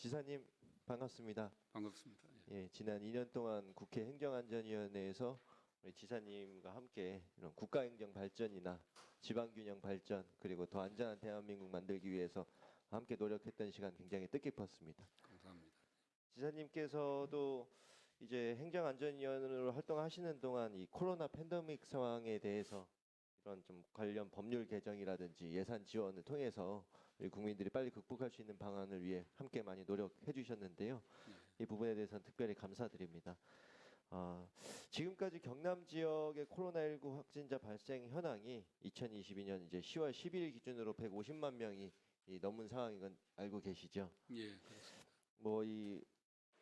지사님 반갑습니다. 반갑습니다. 예. 예, 지난 2년 동안 국회 행정안전위원회에서 우리 지사님과 함께 이런 국가행정 발전이나 지방균형 발전 그리고 더 안전한 대한민국 만들기 위해서 함께 노력했던 시간 굉장히 뜻깊었습니다. 감사합니다. 지사님께서도 이제 행정안전위원으로 활동하시는 동안 이 코로나 팬데믹 상황에 대해서 이런 좀 관련 법률 개정이라든지 예산 지원을 통해서 우리 국민들이 빨리 극복할 수 있는 방안을 위해 함께 많이 노력해 주셨는데요. 이 부분에 대해서는 특별히 감사드립니다. 지금까지 경남 지역의 코로나19 확진자 발생 현황이 2022년 이제 10월 10일 기준으로 150만 명이 넘은 상황인 건 알고 계시죠? 예, 그렇습니다. 뭐 이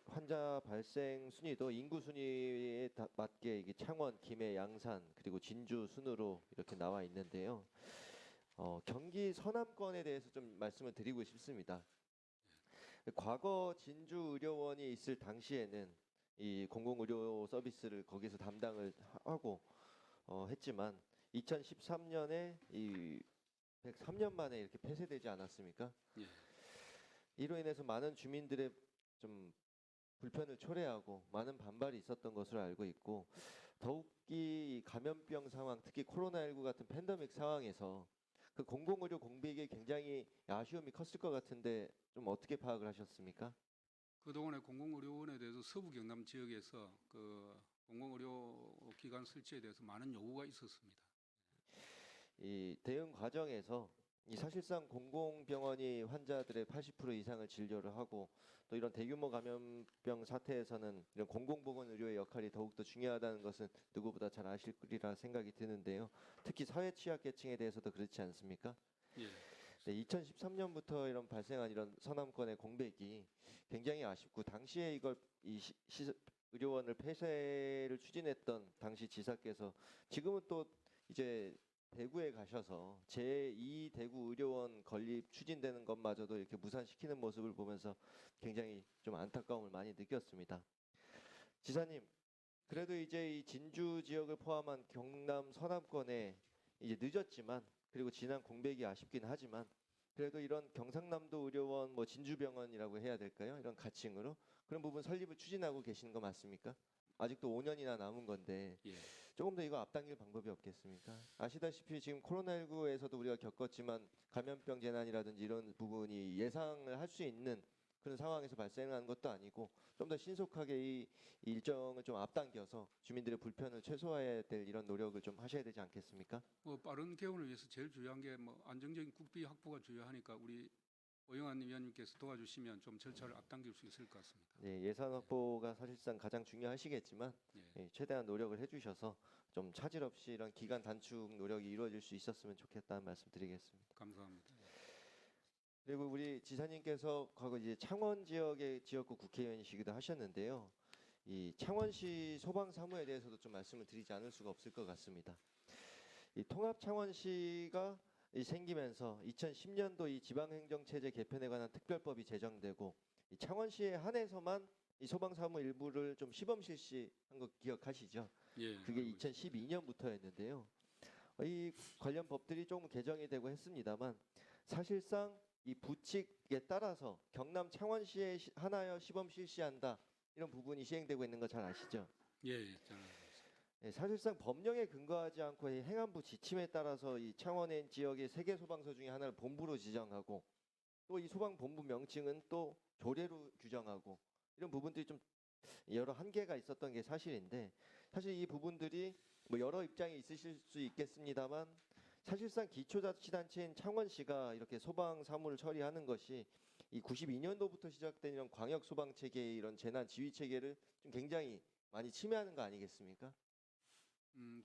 환자 발생 순위도 인구 순위에 맞게 이게 창원, 김해, 양산 그리고 진주 순으로 이렇게 나와 있는데요. 경기 서남권에 대해서 좀 말씀을 드리고 싶습니다. 과거 진주 의료원이 있을 당시에는 이 공공의료 서비스를 거기서 담당을 하고 했지만 2013년에 이 103년 만에 이렇게 폐쇄되지 않았습니까? 예. 이로 인해서 많은 주민들의 좀 불편을 초래하고 많은 반발이 있었던 것으로 알고 있고 더욱이 이 감염병 상황, 특히 코로나19 같은 팬데믹 상황에서 그 공공의료 공백이 굉장히 아쉬움이 컸을 것 같은데 좀 어떻게 파악을 하셨습니까? 그동안에 공공의료원에 대해서 서부 경남 지역에서 그 공공의료 기관 설치에 대해서 많은 요구가 있었습니다. 이 대응 과정에서 이 사실상 공공병원이 환자들의 80% 이상을 진료를 하고 또 이런 대규모 감염병 사태에서는 이런 공공보건의료의 역할이 더욱더 중요하다는 것은 누구보다 잘 아실 거리라 생각이 드는데요. 특히 사회 취약계층에 대해서도 그렇지 않습니까? 예. 네, 2013년부터 이런 발생한 이런 서남권의 공백이 굉장히 아쉽고 당시에 이걸 의료원을 폐쇄를 추진했던 당시 지사께서 지금은 또 이제 대구에 가셔서 제2 대구 의료원 건립 추진되는 것마저도 이렇게 무산시키는 모습을 보면서 굉장히 좀 안타까움을 많이 느꼈습니다. 지사님, 그래도 이제 이 진주 지역을 포함한 경남 서남권에 이제 늦었지만 그리고 지난 공백이 아쉽긴 하지만 그래도 이런 경상남도 의료원 뭐 진주병원이라고 해야 될까요? 이런 가칭으로 그런 부분 설립을 추진하고 계시는 거 맞습니까? 아직도 5년이나 남은 건데 예. 조금 더 이거 앞당길 방법이 없겠습니까? 아시다시피 지금 코로나19에서도 우리가 겪었지만 감염병 재난이라든지 이런 부분이 예상을 할 수 있는 그런 상황에서 발생하는 것도 아니고 좀 더 신속하게 이 일정을 좀 앞당겨서 주민들의 불편을 최소화해야 될 이런 노력을 좀 하셔야 되지 않겠습니까? 뭐 빠른 개원을 위해서 제일 중요한 게 뭐 안정적인 국비 확보가 중요하니까 우리 오영환 위원님께서 도와주시면 좀 절차를 앞당길 수 있을 것 같습니다. 네, 예산 확보가 사실상 가장 중요하시겠지만 예. 예, 최대한 노력을 해주셔서 좀 차질 없이 이런 기간 단축 노력이 이루어질 수 있었으면 좋겠다는 말씀드리겠습니다. 감사합니다. 그리고 우리 지사님께서 과거 이제 창원 지역의 지역구 국회의원이시기도 하셨는데요. 이 창원시 소방 사무에 대해서도 좀 말씀을 드리지 않을 수가 없을 것 같습니다. 이 통합 창원시가 생기면서 2010년도 이 지방행정체제 개편에 관한 특별법이 제정되고 이 창원시에 한해서만 이 소방사무 일부를 좀 시범 실시한 거 기억하시죠? 예. 그게 알고 있습니다. 2012년부터였는데요. 이 관련 법들이 조금 개정이 되고 했습니다만 사실상 이 부칙에 따라서 경남 창원시에 하나여 시범 실시한다 이런 부분이 시행되고 있는 거 잘 아시죠? 예. 예. 잘 알고 있습니다. 네, 사실상 법령에 근거하지 않고 이 행안부 지침에 따라서 이 창원의 지역의 3개 소방서 중에 하나를 본부로 지정하고 또 이 소방본부 명칭은 또 조례로 규정하고 이런 부분들이 좀 여러 한계가 있었던 게 사실인데 사실 이 부분들이 뭐 여러 입장이 있으실 수 있겠습니다만 사실상 기초자치단체인 창원시가 이렇게 소방 사무를 처리하는 것이 이 92년도부터 시작된 이런 광역 소방 체계의 이런 재난 지휘 체계를 좀 굉장히 많이 침해하는 거 아니겠습니까?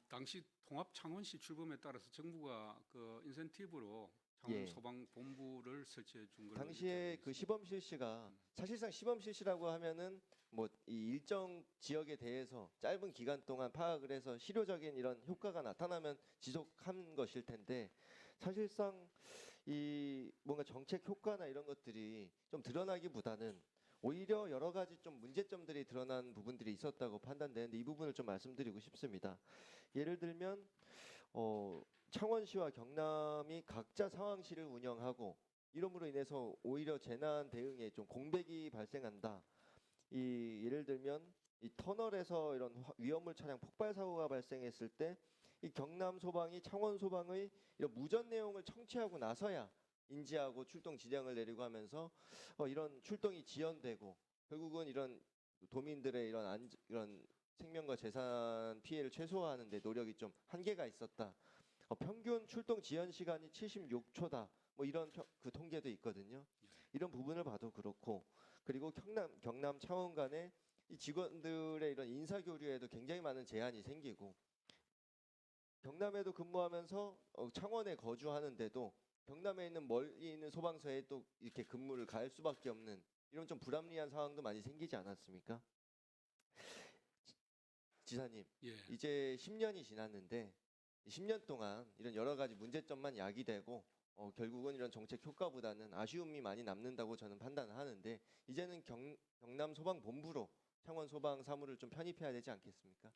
당시 통합 창원시 출범에 따라서 정부가 그 인센티브로 창원 예. 소방본부를 설치해 준 걸로 당시에 이렇게 알고 그 있습니다. 시범 실시가 사실상 시범 실시라고 하면은 뭐 이 일정 지역에 대해서 짧은 기간 동안 파악을 해서 실효적인 이런 효과가 나타나면 지속한 것일 텐데 사실상 이 뭔가 정책 효과나 이런 것들이 좀 드러나기보다는 오히려 여러 가지 좀 문제점들이 드러난 부분들이 있었다고 판단되는데 이 부분을 좀 말씀드리고 싶습니다. 예를 들면 창원시와 경남이 각자 상황시를 운영하고 이름으로 인해서 오히려 재난 대응에 좀 공백이 발생한다. 이 예를 들면 이 터널에서 이런 위험물 차량 폭발 사고가 발생했을 때 이 경남 소방이 창원 소방의 이런 무전 내용을 청취하고 나서야 인지하고 출동 지령을 내리고 하면서 이런 출동이 지연되고 결국은 이런 도민들의 이런 생명과 재산 피해를 최소화하는 데 노력이 좀 한계가 있었다. 평균 출동 지연 시간이 76초다. 뭐 이런 그 통계도 있거든요. 이런 부분을 봐도 그렇고 그리고 경남 창원 간의 이 직원들의 이런 인사 교류에도 굉장히 많은 제한이 생기고 경남에도 근무하면서 창원에 거주하는데도 경남에 있는 멀리 있는 소방서에 또 이렇게 근무를 갈 수밖에 없는 이런 좀 불합리한 상황도 많이 생기지 않았습니까? 지사님, 예. 이제 10년이 지났는데 10년 동안 이런 여러 가지 문제점만 야기되고 결국은 이런 정책 효과보다는 아쉬움이 많이 남는다고 저는 판단하는데 이제는 경남 소방본부로 창원 소방 사무를 좀 편입해야 되지 않겠습니까?